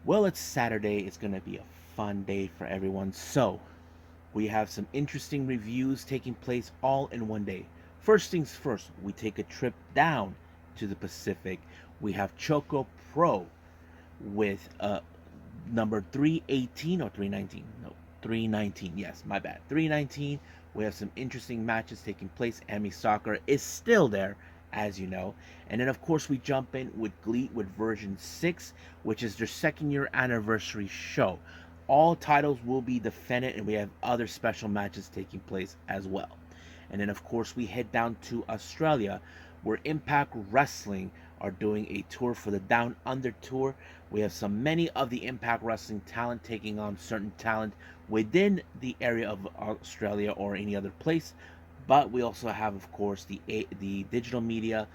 Well, it's Saturday. It's going to be a fun day for everyone. So, we have some interesting reviews taking place all in one day. First things first, we take a trip down to the Pacific. We have ChocoPro with number 318 or 319. No, 319. Yes, my bad. 319. We have some interesting matches taking place. Emi Sakura is still there, as you know. And then, of course, we jump in with GLEAT with version 6, which is their second year anniversary show. All titles will be defended, and we have other special matches taking place as well. And then, of course, we head down to Australia, where Impact Wrestling are doing a tour for the Down Under Tour. We have many of the Impact Wrestling talent taking on certain talent within the area of Australia or any other place. But we also have, of course, the digital media,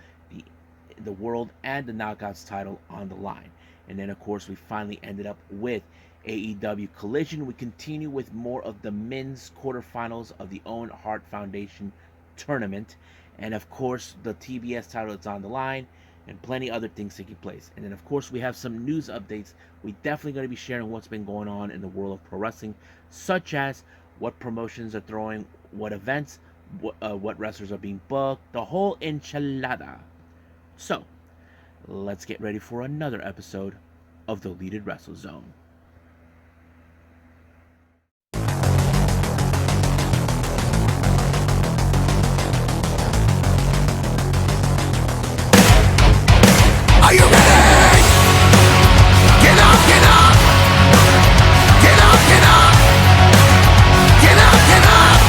the world, and the Knockouts title on the line. And then, of course, we finally ended up with AEW Collision. We continue with more of the men's quarterfinals of the Owen Hart Foundation tournament. And of course, the TBS title is on the line, and plenty other things taking place. And then, of course, we have some news updates. We definitely going to be sharing what's been going on in the world of pro wrestling, such as what promotions are throwing, what events, what wrestlers are being booked, the whole enchilada. So, let's get ready for another episode of the Deleted Wrestle Zone. Are you ready? Get up, get up! Get up, get up! Get up, get up!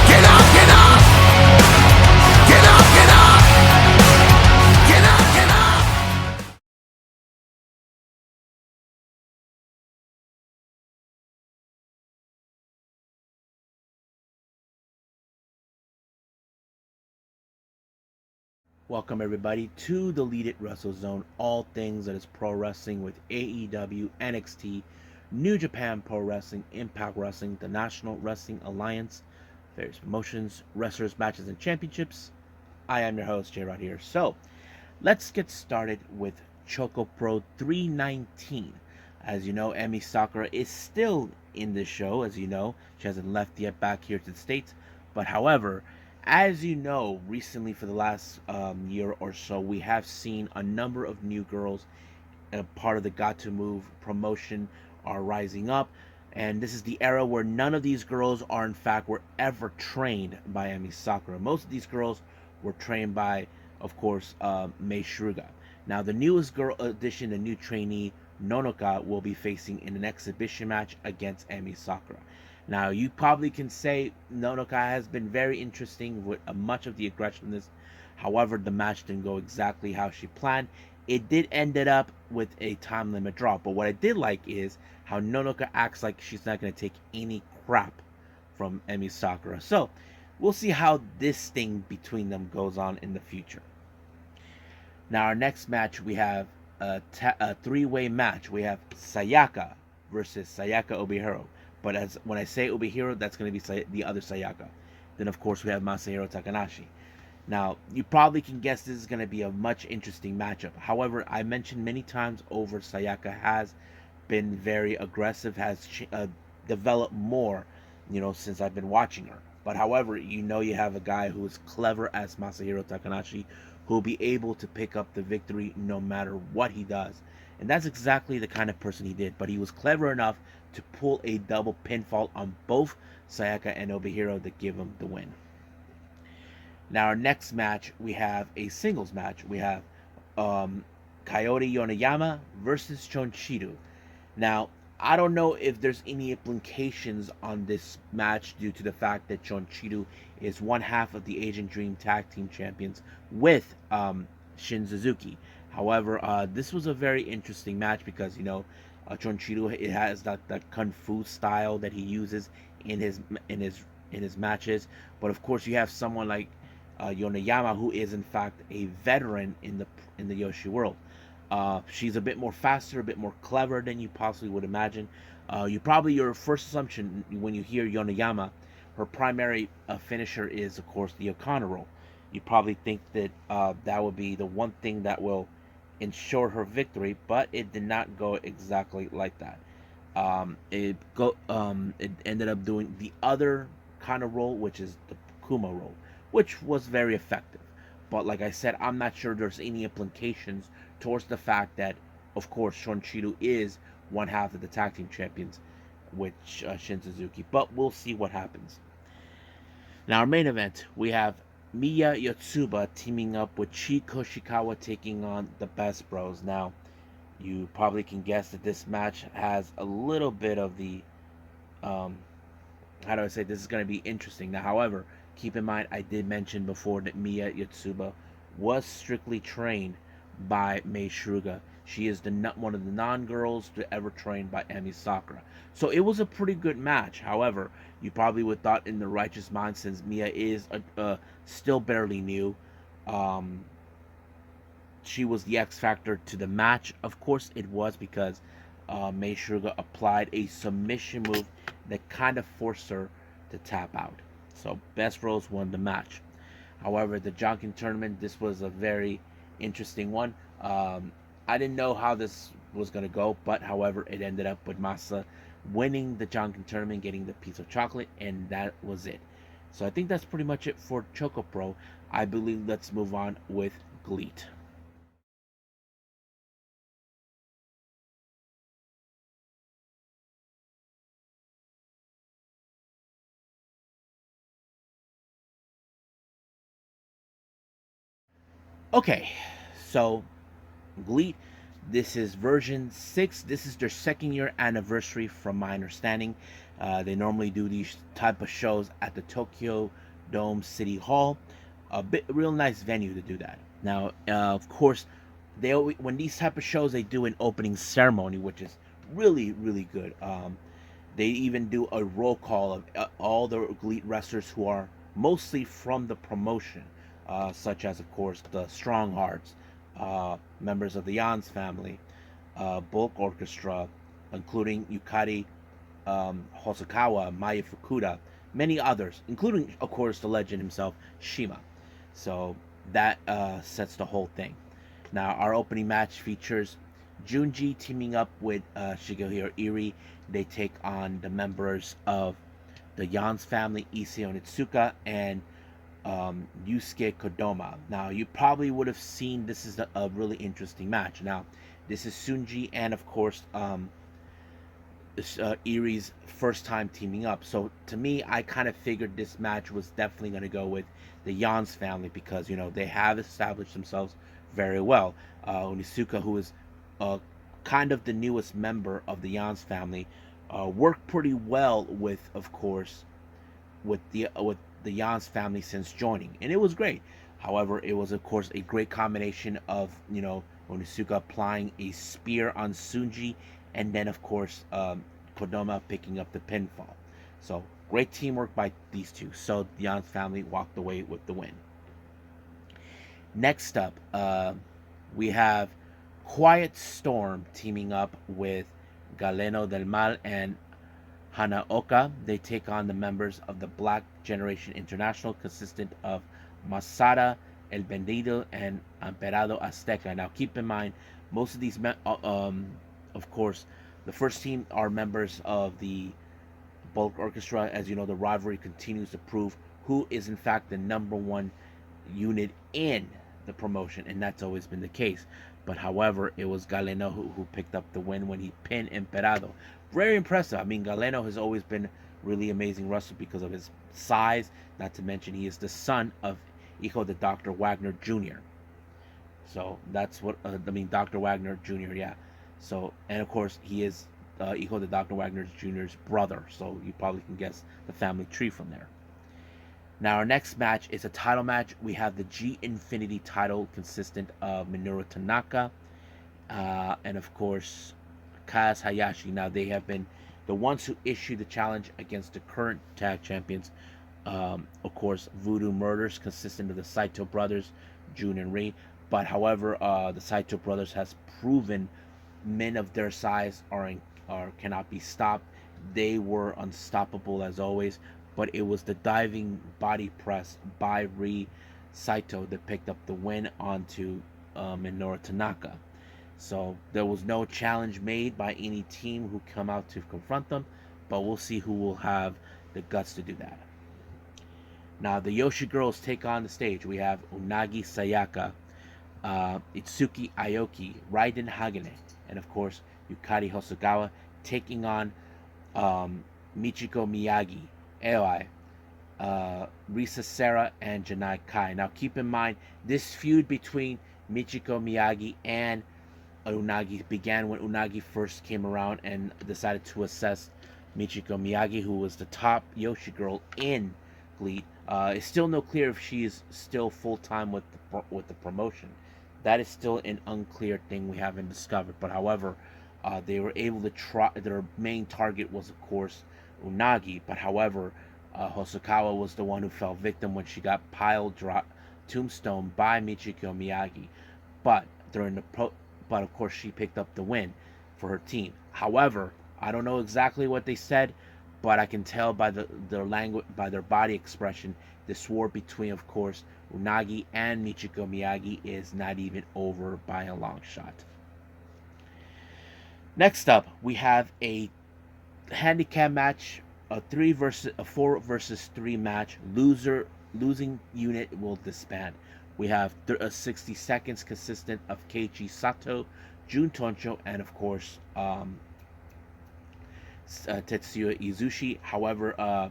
Get up, get up! Get up, get up! Get up, get up! Welcome everybody to the Deleted Wrestle Zone, all things that is pro wrestling with AEW, NXT, New Japan Pro Wrestling, Impact Wrestling, the National Wrestling Alliance, various promotions, wrestlers, matches, and championships. I am your host, J Rod here. So, let's get started with Choco Pro 319. As you know, Emi Sakura is still in this show. As you know, she hasn't left yet back here to the States. But however, as you know, recently for the last year or so, we have seen a number of new girls, part of the Got to Move promotion, are rising up. And this is the era where none of these girls are, in fact, were ever trained by Emi Sakura. Most of these girls were trained by, of course, Mei Shruga. Now, the newest girl addition, the new trainee, Nonoka, will be facing in an exhibition match against Emi Sakura. Now, you probably can say Nonoka has been very interesting with much of the aggressiveness. However, the match didn't go exactly how she planned. It did ended up with a time limit draw. But what I did like is how Nonoka acts like she's not going to take any crap from Emi Sakura. So, we'll see how this thing between them goes on in the future. Now, our next match, we have a three-way match. We have Sayaka versus Sayaka Obihiro. But when I say Obihiro, that's going to be the other Sayaka. Then, of course, we have Masahiro Takanashi. Now, you probably can guess this is going to be a much interesting matchup. However, I mentioned many times over, Sayaka has been very aggressive, has developed more, since I've been watching her. But however, you have a guy who is clever as Masahiro Takanashi, who will be able to pick up the victory no matter what he does. And that's exactly the kind of person he did. But he was clever enough to pull a double pinfall on both Sayaka and Obihiro to give him the win. Now, our next match, we have a singles match. We have Coyote Yonayama versus Chonchiru. Now, I don't know if there's any implications on this match due to the fact that Chonchiru is one half of the Asian Dream Tag Team Champions with Shin Suzuki. However, this was a very interesting match because, Chonchiru, it has that kung fu style that he uses in his matches. But of course, you have someone like Yonayama, who is in fact a veteran in the Yoshi world. She's a bit more faster, a bit more clever than you possibly would imagine. Your first assumption when you hear Yonayama, her primary finisher is, of course, the Okana roll. You probably think that that would be the one thing that will ensured her victory, but it did not go exactly like that. It ended up doing the other kind of role, which is the Kuma role, which was very effective. But like I said, I'm not sure there's any implications towards the fact that, of course, Shun is one half of the tag team champions, which Shin Suzuki. But we'll see what happens. Now, our main event, we have Miya Yotsuba teaming up with Chi Koshikawa taking on the Best Bros. Now, you probably can guess that this match has a little bit of the um, how do I say, this is going to be interesting. Now, however, keep in mind I did mention before that Miya Yotsuba was strictly trained by Mei Shruga. She is one of the non-girls to ever trained by Emi Sakura. So it was a pretty good match. However, you probably would thought in the righteous mind, since Mia is still barely new, um, she was the X factor to the match. Of course, it was because Mei Sugar applied a submission move that kind of forced her to tap out. So Best Rose won the match. However, the Jonkin tournament, this was a very interesting one. I didn't know how this was going to go, but however, it ended up with Masa winning the Jonkin tournament, getting the piece of chocolate, and that was it. So I think that's pretty much it for ChocoPro. I believe let's move on with GLEAT. Okay, so GLEAT, this is version 6. This is their second year anniversary from my understanding. They normally do these type of shows at the Tokyo Dome City Hall. Real nice venue to do that. Now, of course, they always, when these type of shows, they do an opening ceremony, which is really good. They even do a roll call of all the GLEAT wrestlers who are mostly from the promotion, such as, of course, the Strong Hearts, members of the Yans family, Bulk Orchestra, including Yukari Hosokawa, Maya Fukuda, many others, including, of course, the legend himself, Shima. So that sets the whole thing. Now, our opening match features Junji teaming up with Shigehiro Iri. They take on the members of the Yans family, Issei Onitsuka and Yusuke Kodama. Now, you probably would have seen this is a really interesting match. Now, this is Sunji and, of course, Erie's first time teaming up. So, to me, I kind of figured this match was definitely going to go with the Yans family because, they have established themselves very well. Onitsuka, who is kind of the newest member of the Yans family, worked pretty well with, of course, with the Yans family since joining, and it was great. However, it was, of course, a great combination of Onitsuka applying a spear on Sunji, and then, of course, Kodama picking up the pinfall. So great teamwork by these two. So the Yans family walked away with the win. Next up, we have Quiet Storm teaming up with Galeno del Mal and Hanaoka. They take on the members of the Black Generation International, consistent of Masada, El Bendido, and Emperado Azteca. Now, keep in mind, most of these, of course, the first team are members of the Bulk Orchestra. As you know, the rivalry continues to prove who is, in fact, the number one unit in the promotion, and that's always been the case. But however, it was Galeno who picked up the win when he pinned Emperado. Very impressive. I mean, Galeno has always been really amazing wrestler because of his size. Not to mention, he is the son of Hijo de Dr. Wagner Jr. So that's what Dr. Wagner Jr. Yeah. So, and of course, he is Hijo de Dr. Wagner Jr.'s brother. So you probably can guess the family tree from there. Now, our next match is a title match. We have the G Infinity title consistent of Minoru Tanaka and, of course, Kaz Hayashi. Now, they have been the ones who issued the challenge against the current tag champions. Of course, Voodoo Murders, consistent of the Saito brothers, Jun and Ri. But, however, the Saito brothers has proven men of their size cannot be stopped. They were unstoppable as always. But it was the diving body press by Ri Saito that picked up the win onto Minoru Tanaka. So there was no challenge made by any team who come out to confront them, but we'll see who will have the guts to do that. Now the Yoshi girls take on the stage. We have Unagi Sayaka, Itsuki Aoki, Raiden Hagane, and of course Yukari Hosogawa taking on Michiko Miyagi, Aoi, Risa Sera, and Janai Kai. Now keep in mind, this feud between Michiko Miyagi and Unagi began when Unagi first came around and decided to assess Michiko Miyagi, who was the top Yoshi girl in GLEAT. It's still no clear if she is still full time with the promotion. That is still an unclear thing we haven't discovered. But however, they were able to try. Their main target was of course Unagi. But however, Hosokawa was the one who fell victim when she got tombstone by Michiko Miyagi. But during the but of course she picked up the win for her team. However, I don't know exactly what they said, but I can tell by their language, by their body expression, this war between, of course, Unagi and Michiko Miyagi is not even over by a long shot. Next up, we have a handicap match, a 4 versus 3 match. Losing unit will disband. We have 60 seconds consistent of Keiichi Sato, Jun Toncho, and of course Tetsuya Izushi. However,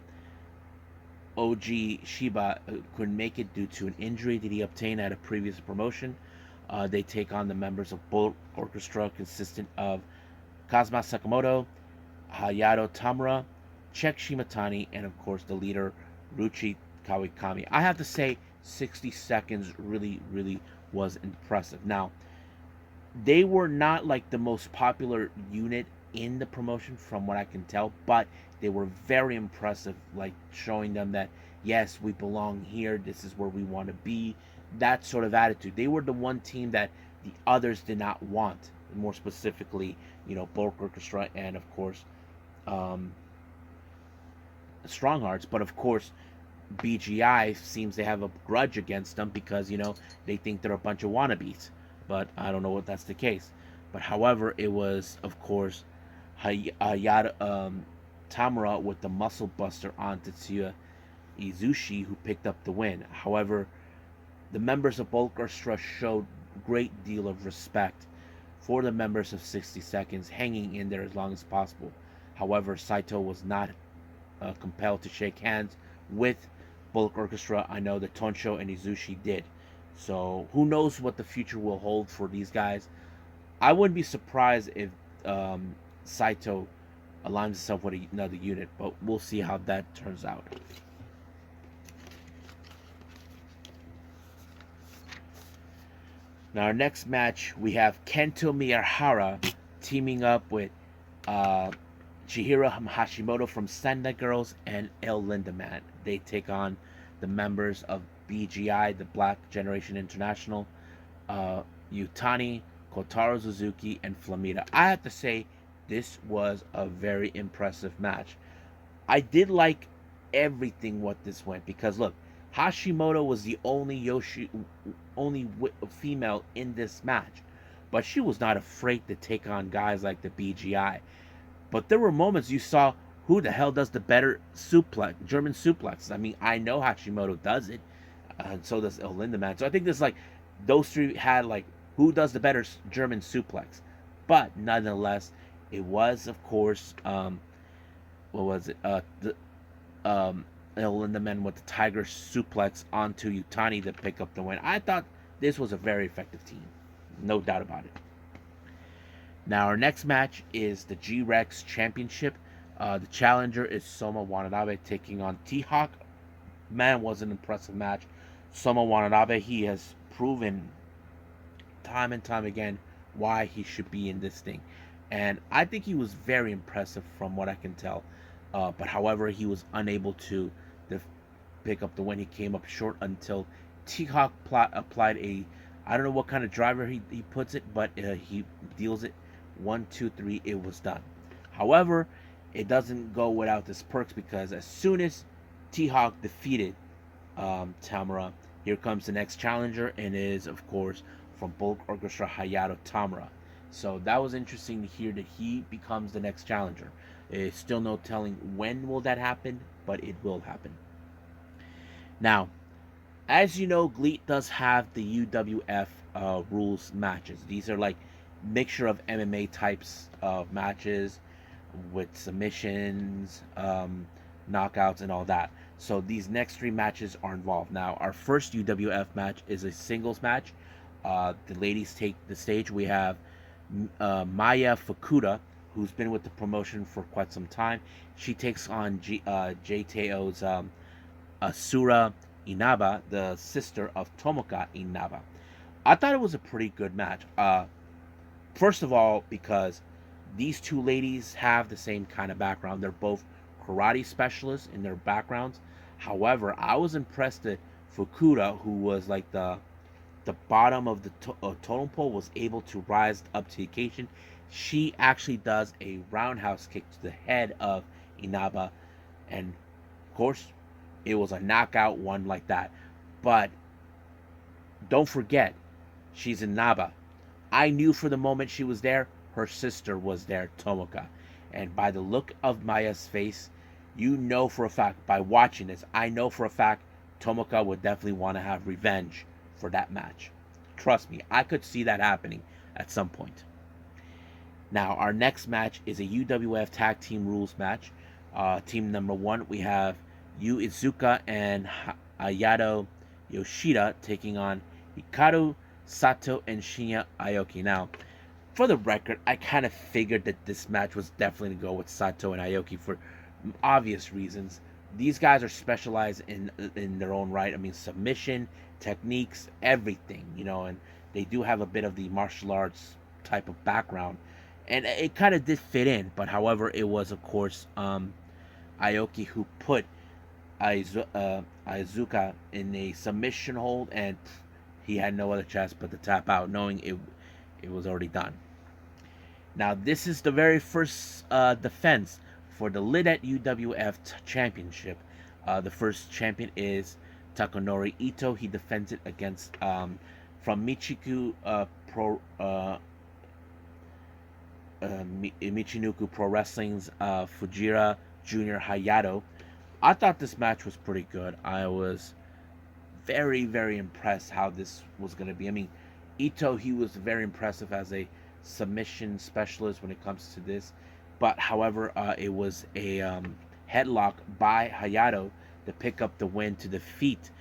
OG Shiba couldn't make it due to an injury that he obtained at a previous promotion. They take on the members of Bullet Orchestra, consistent of Kazuma Sakamoto, Hayato Tamura, Chek Shimatani, and of course the leader Ruchi Kawakami. I have to say, 60 seconds really was impressive. Now, they were not like the most popular unit in the promotion from what I can tell, but they were very impressive, like showing them that yes, we belong here, this is where we want to be, that sort of attitude. They were the one team that the others did not want, more specifically, Bulk Orchestra and of course Strong Hearts. But of course BGI seems to have a grudge against them because they think they're a bunch of wannabes, but I don't know if that's the case. But however, it was of course Tamura with the muscle buster on Tetsuya Izushi who picked up the win. However, the members of Bulk Orchestra showed great deal of respect for the members of 60 Seconds, hanging in there as long as possible. However, Saito was not compelled to shake hands with Bulk Orchestra. I know that Toncho and Izushi did. So who knows what the future will hold for these guys. I wouldn't be surprised if Saito aligns himself with another unit, but we'll see how that turns out. Now our next match, we have Kento Miyahara teaming up with Chihiro Hashimoto from Sendai Girls and El Lindaman. They take on the members of BGI, the Black Generation International, Yutani, Kotaro Suzuki, and Flamita. I have to say, this was a very impressive match. I did like everything what this went, because look, Hashimoto was the only female in this match, but she was not afraid to take on guys like the BGI. But there were moments you saw, who the hell does the better German suplex? I mean, I know Hashimoto does it, and so does El Lindaman. So I think there's like, those three had like, who does the better German suplex? But nonetheless, it was of course, what was it? El Lindaman with the Tiger suplex onto Yutani to pick up the win. I thought this was a very effective team, no doubt about it. Now our next match is the G-Rex Championship. The challenger is Soma Watanabe taking on T-Hawk. Man, was an impressive match. Soma Watanabe, he has proven time and time again why he should be in this thing. And I think he was very impressive from what I can tell. But however, he was unable to pick up the win. He came up short until T-Hawk applied a, I don't know what kind of driver he puts it, but he deals it 1, 2, 3, it was done. However, it doesn't go without this perks, because as soon as T-Hawk defeated Tamura, here comes the next challenger, and it is of course from Bulk Orchestra, Hayato Tamura. So that was interesting to hear that he becomes the next challenger. It's still no telling when will that happen, but it will happen. Now, as you know, GLEAT does have the UWF rules matches. These are like mixture of MMA types of matches with submissions, knockouts, and all that. So these next three matches are involved. Now, our first UWF match is a singles match. The ladies take the stage. We have Maya Fukuda, who's been with the promotion for quite some time. She takes on JTO's Asura Inaba, the sister of Tomoka Inaba. I thought it was a pretty good match. First of all, because these two ladies have the same kind of background. They're both karate specialists in their backgrounds. However, I was impressed that Fukuda, who was like the bottom of the totem pole, was able to rise up to the occasion. She actually does a roundhouse kick to the head of Inaba, and of course, it was a knockout one like that. But don't forget, she's Inaba. I knew for the moment she was there, her sister was there, Tomoka. And by the look of Maya's face, you know for a fact, by watching this, I know for a fact Tomoka would definitely want to have revenge for that match. Trust me, I could see that happening at some point. Now, our next match is a UWF Tag Team Rules match. Team number one, we have Yu Izuka and Ayato Yoshida taking on Hikaru Sato and Shinya Aoki. Now, for the record, I kind of figured that this match was definitely to go with Sato and Aoki for obvious reasons. These guys are specialized in their own right. I mean, submission, techniques, everything, and they do have a bit of the martial arts type of background, and it kind of did fit in. But however, it was of course Aoki who put Aizuka in a submission hold, and he had no other chance but to tap out, knowing it was already done. Now, this is the very first defense for the Lidet UWF Championship. The first champion is Takanori Ito. He defends it against from Michinoku Pro Wrestling's Fujira Junior Hayato. I thought this match was pretty good. I was very, very impressed how this was going to be. I mean, Ito, he was very impressive as a submission specialist when it comes to this. But however, it was a headlock by Hayato to pick up the win to defeat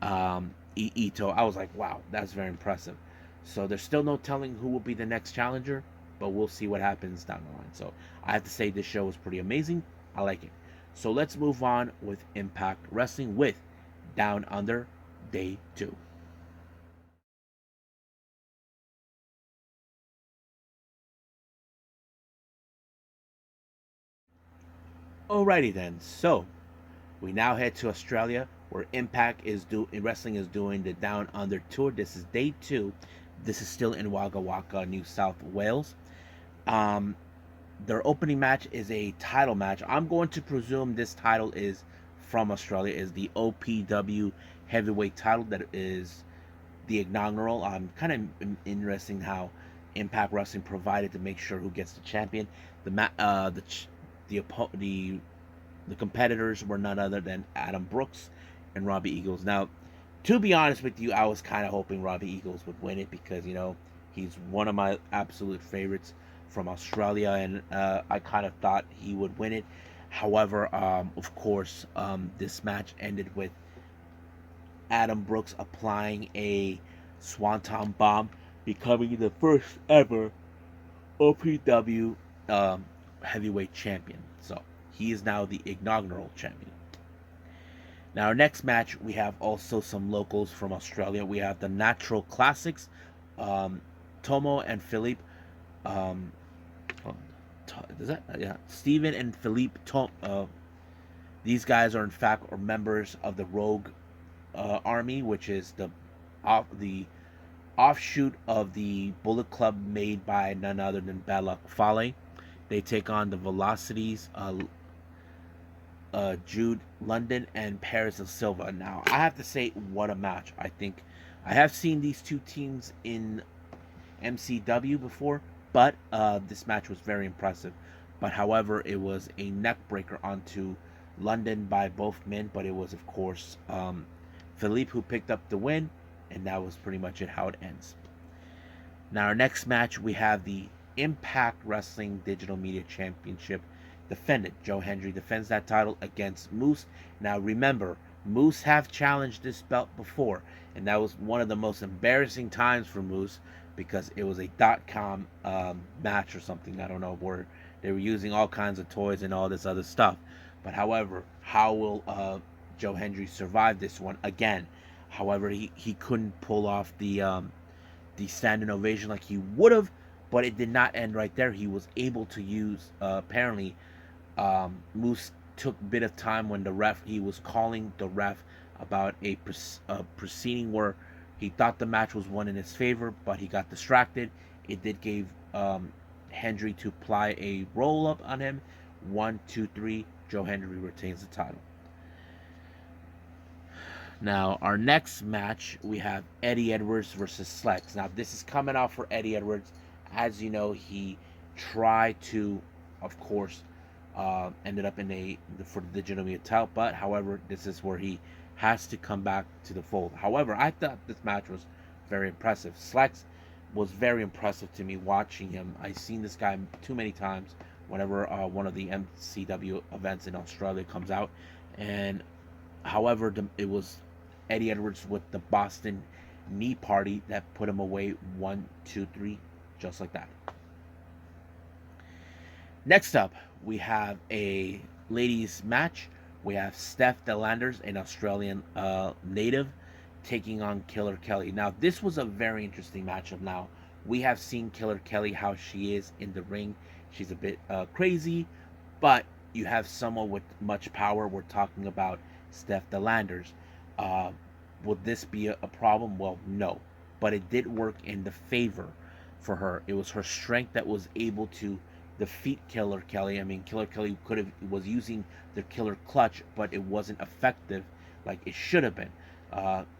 Ito. I was like, wow, that's very impressive. So there's still no telling who will be the next challenger, but we'll see what happens down the line. So I have to say this show was pretty amazing. I like it. So let's move on with Impact Wrestling with Down Under Day 2. Alrighty then. So we now head to Australia, where Impact Wrestling is doing the Down Under tour. This is day 2. This is still in Wagga Wagga, New South Wales. Their opening match is a title match. I'm going to presume this title is from Australia, is the OPW heavyweight title that is the inaugural. I'm kind of interesting how Impact Wrestling provided to make sure who gets the champion. The competitors were none other than Adam Brooks and Robbie Eagles. Now, to be honest with you, I was kind of hoping Robbie Eagles would win it because he's one of my absolute favorites from Australia, and I kind of thought he would win it. However, of course, this match ended with Adam Brooks applying a Swanton Bomb, becoming the first ever OPW heavyweight champion. So he is now the inaugural champion. Now, our next match, we have also some locals from Australia. We have the Natural Classics, Tomo and Philippe. Steven and Philippe these guys are in fact members of the Rogue Army, which is the offshoot of the Bullet Club made by none other than Bad Luck Fale. They take on the Velocities, Jude London and Paris da Silva. Now, I have to say, what a match. I think I have seen these two teams in MCW before, But this match was very impressive. But however, it was a neck breaker onto London by both men. But it was, of course, Philippe who picked up the win, and that was pretty much it how it ends. Now, our next match, we have the Impact Wrestling Digital Media Championship defendant. Joe Hendry defends that title against Moose. Now, remember, Moose have challenged this belt before, and that was one of the most embarrassing times for Moose because it was a .com match or something. I don't know, where they were using all kinds of toys and all this other stuff. But however, how will Joe Hendry survive this one again? However, he couldn't pull off the standing ovation like he would have, but it did not end right there. He was able to use apparently Moose took a bit of time when he was calling the ref about a proceeding where he thought the match was won in his favor, but he got distracted. It did give Hendry to apply a roll up on him. 1, 2, 3. Joe Hendry retains the title. Now, our next match, we have Eddie Edwards versus Slex. Now, this is coming out for Eddie Edwards. As you know, he tried to, of course, ended up for the digital media title, but however, this is where he has to come back to the fold. However, I thought this match was very impressive. Slex was very impressive to me watching him. I've seen this guy too many times whenever one of the MCW events in Australia comes out, and however, it was Eddie Edwards with the Boston knee party that put him away 1, 2, 3, just like that. Next up, we have a ladies match. We have Steph Delanders, an Australian native, taking on Killer Kelly. Now, this was a very interesting matchup. Now, we have seen Killer Kelly, how she is in the ring. She's a bit crazy, but you have someone with much power. We're talking about Steph Delanders. Would this be a problem? Well, no. But it did work in the favor for her. It was her strength that was able to defeat Killer Kelly. I mean, Killer Kelly was using the killer clutch, but it wasn't effective like it should have been.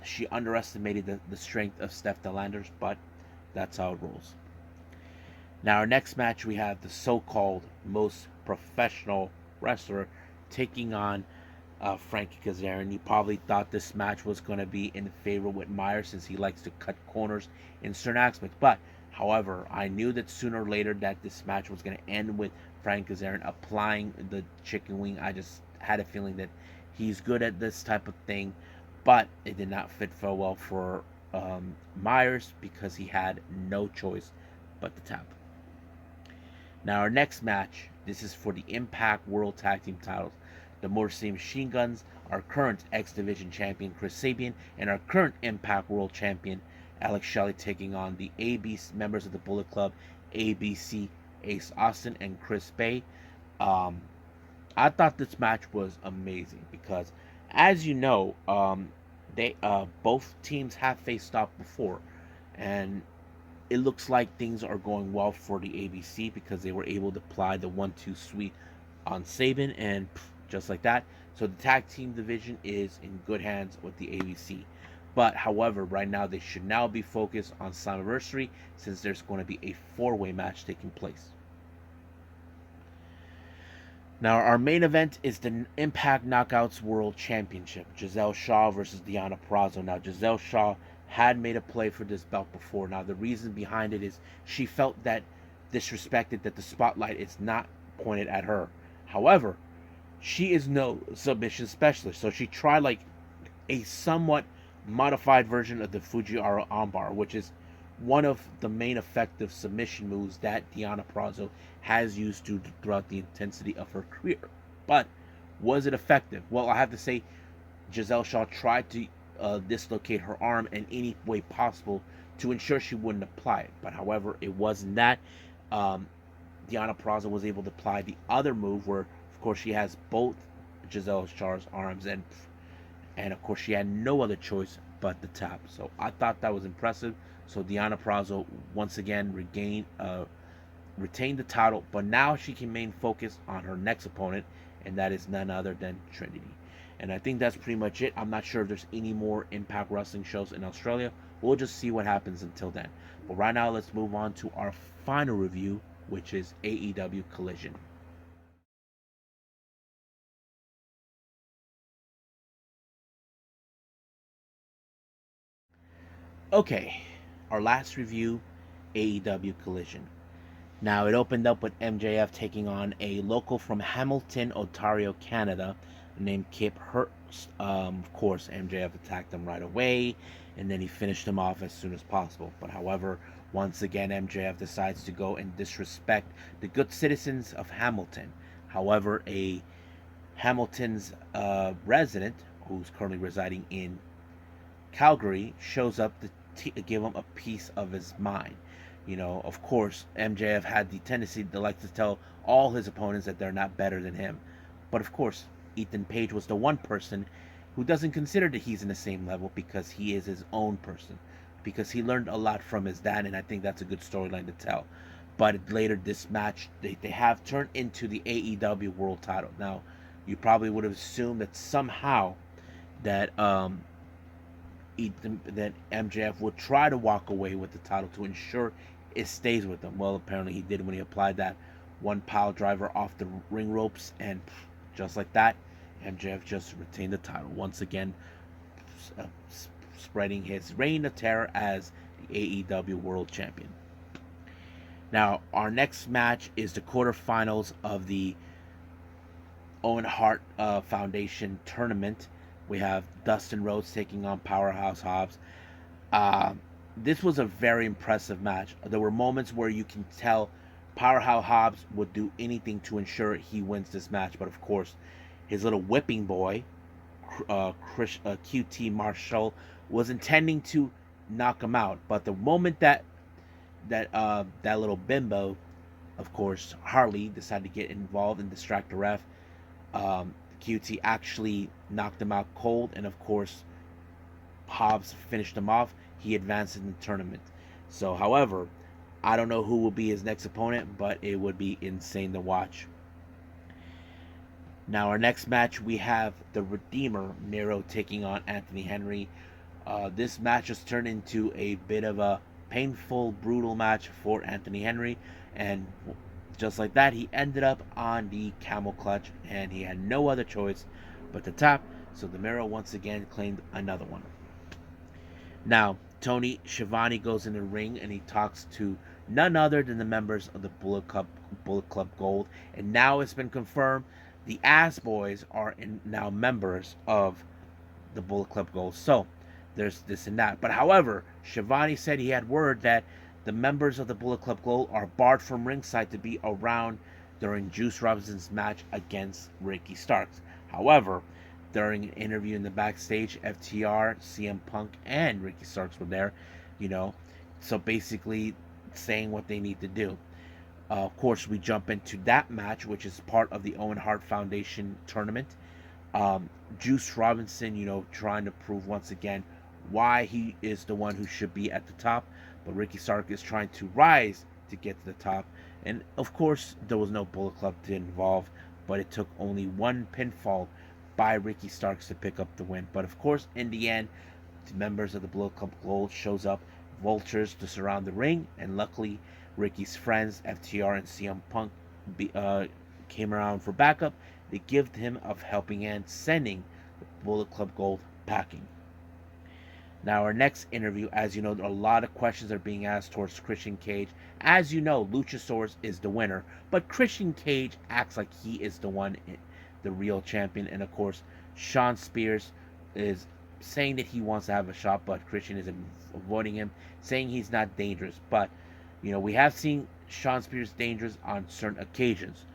She underestimated the strength of Steph Delanders, but that's how it rolls. Now, our next match, we have the so-called most professional wrestler taking on Frankie Kazarian. You probably thought this match was going to be in favor with Myers since he likes to cut corners in certain aspects. But, however, I knew that sooner or later that this match was going to end with Frankie Kazarian applying the chicken wing. I just had a feeling that he's good at this type of thing, but it did not fit so well for Myers because he had no choice but to tap. Now, our next match, this is for the Impact World Tag Team titles. The Motor City Machine Guns, our current X Division champion Chris Sabian, and our current Impact World Champion Alex Shelley taking on the ABC members of the Bullet Club, ABC, Ace Austin, and Chris Bay. I thought this match was amazing because, as you know, they both teams have faced off before, and it looks like things are going well for the ABC because they were able to apply the 1-2 sweep on Sabin, and just like that. So the tag team division is in good hands with the ABC. But however, right now they should now be focused on Slammiversary since there's going to be a 4-way match taking place. Now, our main event is the Impact Knockouts World Championship. Giselle Shaw versus Deonna Purrazzo. Now, Giselle Shaw had made a play for this belt before. Now, the reason behind it is she felt that disrespected, that the spotlight is not pointed at her. However, she is no submission specialist, so she tried like a somewhat modified version of the Fujiwara armbar, which is one of the main effective submission moves that Deonna Purrazzo has used throughout the intensity of her career. But was it effective? Well, I have to say Giselle Shaw tried to dislocate her arm in any way possible to ensure she wouldn't apply it. But however, it wasn't that. Deonna Purrazzo was able to apply the other move where, of course, she has both Giselle Shaw's arms, and of course she had no other choice but the tap. So I thought that was impressive. So Deonna Purrazzo once again retained the title, but now she can main focus on her next opponent, and that is none other than Trinity. And I think that's pretty much it. I'm not sure if there's any more Impact Wrestling shows in Australia. we'll just see what happens until then. But right now, let's move on to our final review, which is AEW Collision. Okay, our last review, AEW Collision. Now, it opened up with MJF taking on a local from Hamilton, Ontario, Canada, named Kip Hurst. Of course, MJF attacked him right away, and then he finished him off as soon as possible. But however, once again, MJF decides to go and disrespect the good citizens of Hamilton. However, a Hamilton's resident, who's currently residing in Calgary, shows up to give him a piece of his mind. Of course, MJF had the tendency to like to tell all his opponents that they're not better than him. But of course, Ethan Page was the one person who doesn't consider that he's in the same level because he is his own person. Because he learned a lot from his dad, and I think that's a good storyline to tell. But later, this match, they have turned into the AEW World Title. Now, you probably would have assumed that somehow that that MJF would try to walk away with the title to ensure it stays with him. Well, apparently he did when he applied that one pile driver off the ring ropes, and just like that, MJF just retained the title once again, uh, spreading his reign of terror as the AEW World Champion. Now, our next match is the quarterfinals of the Owen Hart Foundation tournament. We have Dustin Rhodes taking on Powerhouse Hobbs. Uh, this was a very impressive match. There were moments where you can tell Powerhouse Hobbs would do anything to ensure he wins this match. But of course, his little whipping boy, QT Marshall, was intending to knock him out. But the moment that little bimbo, of course, Harley, decided to get involved and distract the ref, QT actually knocked him out cold, and of course, Hobbs finished him off. He advanced in the tournament. So, however, I don't know who will be his next opponent, but it would be insane to watch. Now, our next match, we have the Redeemer, Miro, taking on Anthony Henry. This match has turned into a bit of a painful, brutal match for Anthony Henry, and just like that, he ended up on the camel clutch, and he had no other choice but to tap. So the Miro once again claimed another one. Now, Tony Schiavone goes in the ring and he talks to none other than the members of the Bullet Club Gold. And now it's been confirmed the Ass Boys are now members of the Bullet Club Gold. So there's this and that. But however, Schiavone said he had word that the members of the Bullet Club Gold are barred from ringside to be around during Juice Robinson's match against Ricky Starks. However, during an interview in the backstage, FTR, CM Punk, and Ricky Starks were there, so basically saying what they need to do. Of course, we jump into that match, which is part of the Owen Hart Foundation tournament. Juice Robinson, trying to prove once again why he is the one who should be at the top, but Ricky Stark is trying to rise to get to the top. And of course, there was no Bullet Club to involve, but it took only one pinfall by Ricky Starks to pick up the win. But of course, in the end, the members of the Bullet Club Gold shows up, vultures to surround the ring, and luckily, Ricky's friends, FTR and CM Punk, came around for backup. They give him a helping hand, sending the Bullet Club Gold packing. Now, our next interview, as you know, a lot of questions are being asked towards Christian Cage. As you know, Luchasaurus is the winner, but Christian Cage acts like he is the one, the real champion. And of course, Shawn Spears is saying that he wants to have a shot, but Christian is avoiding him, saying he's not dangerous. But, we have seen Shawn Spears dangerous on certain occasions,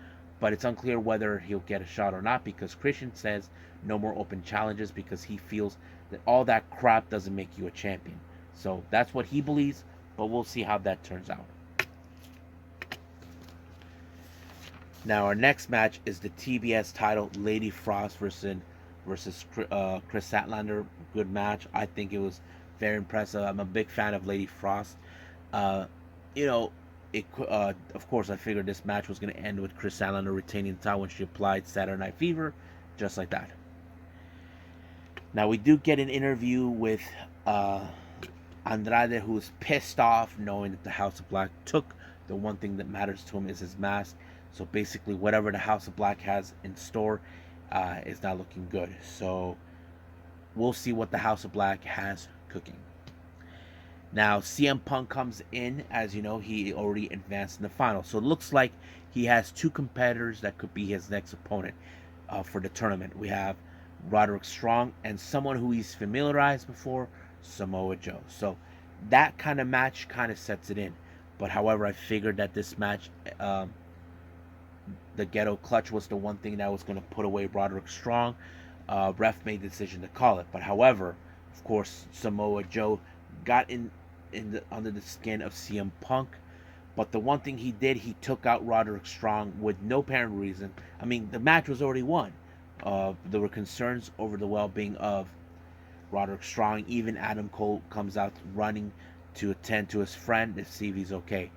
but it's unclear whether he'll get a shot or not, because Christian says no more open challenges because he feels that all that crap doesn't make you a champion. So that's what he believes, but we'll see how that turns out. Now, our next match is the TBS title, Lady Frost versus Chris Statlander. Good match. I think it was very impressive. I'm a big fan of Lady Frost. Of course, I figured this match was going to end with Chris Statlander retaining the title when she applied Saturday Night Fever, just like that. Now, we do get an interview with Andrade, who's pissed off knowing that the House of Black took the one thing that matters to him is his mask. So basically, whatever the House of Black has in store is not looking good. So we'll see what the House of Black has cooking. Now, CM Punk comes in. As you know, he already advanced in the final. So it looks like he has two competitors that could be his next opponent for the tournament. We have Roderick Strong and someone who he's familiarized before, Samoa Joe. So that kind of match kind of sets it in. But however, I figured that this match, the Ghetto Clutch was the one thing that was going to put away Roderick Strong. Ref made the decision to call it. But however, of course, Samoa Joe got under the skin of CM Punk. But the one thing he did, he took out Roderick Strong with no apparent reason. I mean, the match was already won. There were concerns over the well-being of Roderick Strong. Even Adam Cole comes out running to attend to his friend to see if he's okay.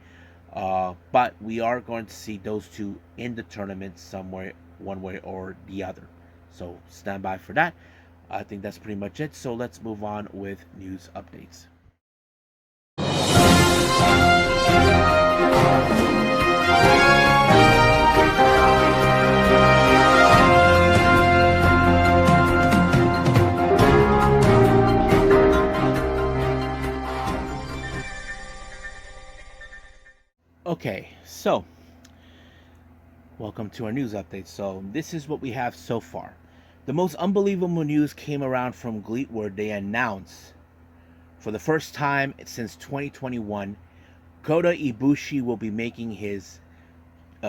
But we are going to see those two in the tournament somewhere, one way or the other. So stand by for that. I think that's pretty much it. So let's move on with news updates. Okay, so welcome to our news update. So this is what we have so far. The most unbelievable news came around from GLEAT, where they announced for the first time since 2021, Kota Ibushi will be making his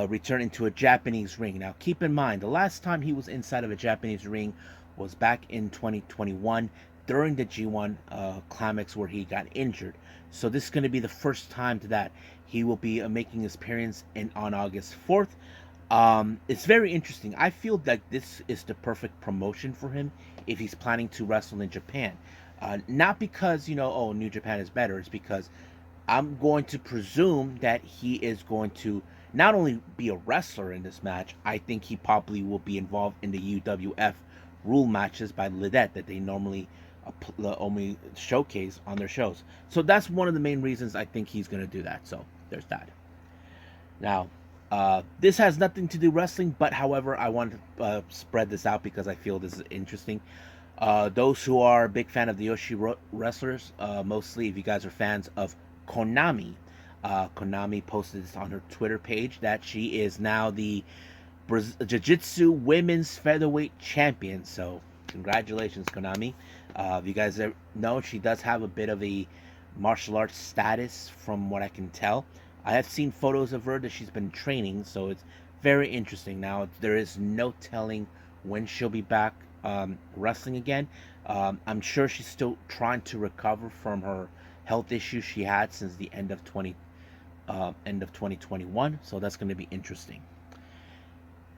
return into a Japanese ring. Now keep in mind, the last time he was inside of a Japanese ring was back in 2021 during the G1 climax where he got injured. So this is going to be the first time to that. He will be making his appearance on August 4th. It's very interesting. I feel like this is the perfect promotion for him if he's planning to wrestle in Japan. Not because, New Japan is better. It's because I'm going to presume that he is going to not only be a wrestler in this match, I think he probably will be involved in the UWF rule matches by Lidet that they normally showcase on their shows. So that's one of the main reasons I think he's going to do that. So there's that. Now, this has nothing to do with wrestling, but however, I want to spread this out because I feel this is interesting. Those who are a big fan of the Yoshi wrestlers, mostly if you guys are fans of Konami, Konami posted this on her Twitter page that she is now the Jiu-Jitsu Women's Featherweight Champion. So congratulations, Konami. If you guys know, she does have a bit of a martial arts status from what I can tell. I have seen photos of her that she's been training, so it's very interesting. Now, there is no telling when she'll be back wrestling again. I'm sure she's still trying to recover from her health issues she had since the end of 2021, so that's going to be interesting.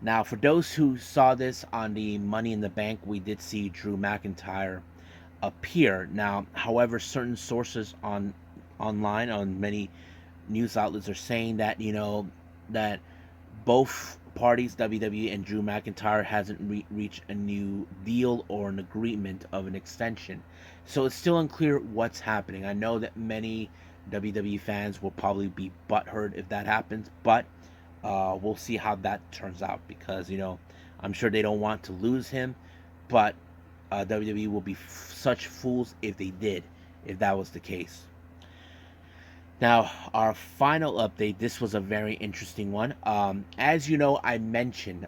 Now, for those who saw this on the Money in the Bank, we did see Drew McIntyre appear. Now, however, certain sources online on many news outlets are saying that that both parties, WWE and Drew McIntyre, hasn't reached a new deal or an agreement of an extension. So it's still unclear what's happening. I know that many WWE fans will probably be butthurt if that happens, but we'll see how that turns out because I'm sure they don't want to lose him, but WWE will be such fools if they did, if that was the case. Now, our final update, this was a very interesting one. As you know, I mentioned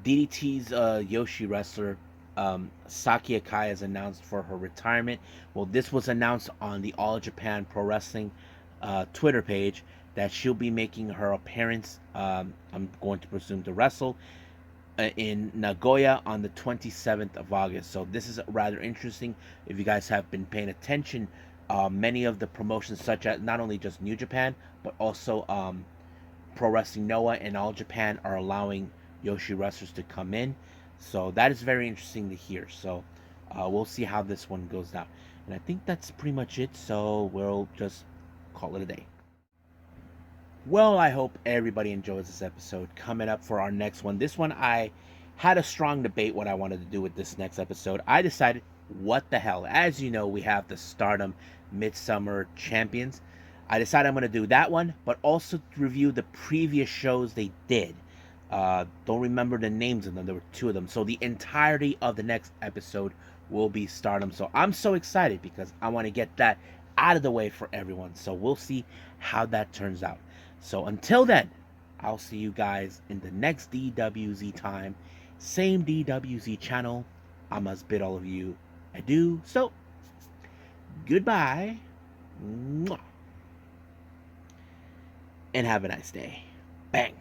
DDT's Yoshi wrestler, Saki Akai, is announced for her retirement. Well, this was announced on the All Japan Pro Wrestling Twitter page that she'll be making her appearance, I'm going to presume to wrestle, in Nagoya on the 27th of August. So this is rather interesting. If you guys have been paying attention, many of the promotions, such as not only just New Japan, but also Pro Wrestling Noah and All Japan, are allowing Yoshi wrestlers to come in. So that is very interesting to hear. So we'll see how this one goes down. And I think that's pretty much it. So we'll just call it a day. Well, I hope everybody enjoys this episode. Coming up for our next one. This one, I had a strong debate what I wanted to do with this next episode. I decided what the hell. As you know, we have the Stardom Midsummer Champions. I decided I'm going to do that one, but also review the previous shows they did. Don't remember the names of them. There were two of them. So the entirety of the next episode will be Stardom. So I'm so excited because I want to get that out of the way for everyone. So we'll see how that turns out. So until then, I'll see you guys in the next DWZ time. Same DWZ channel. I must bid all of you adieu. So, goodbye. Mwah. And have a nice day. Bang.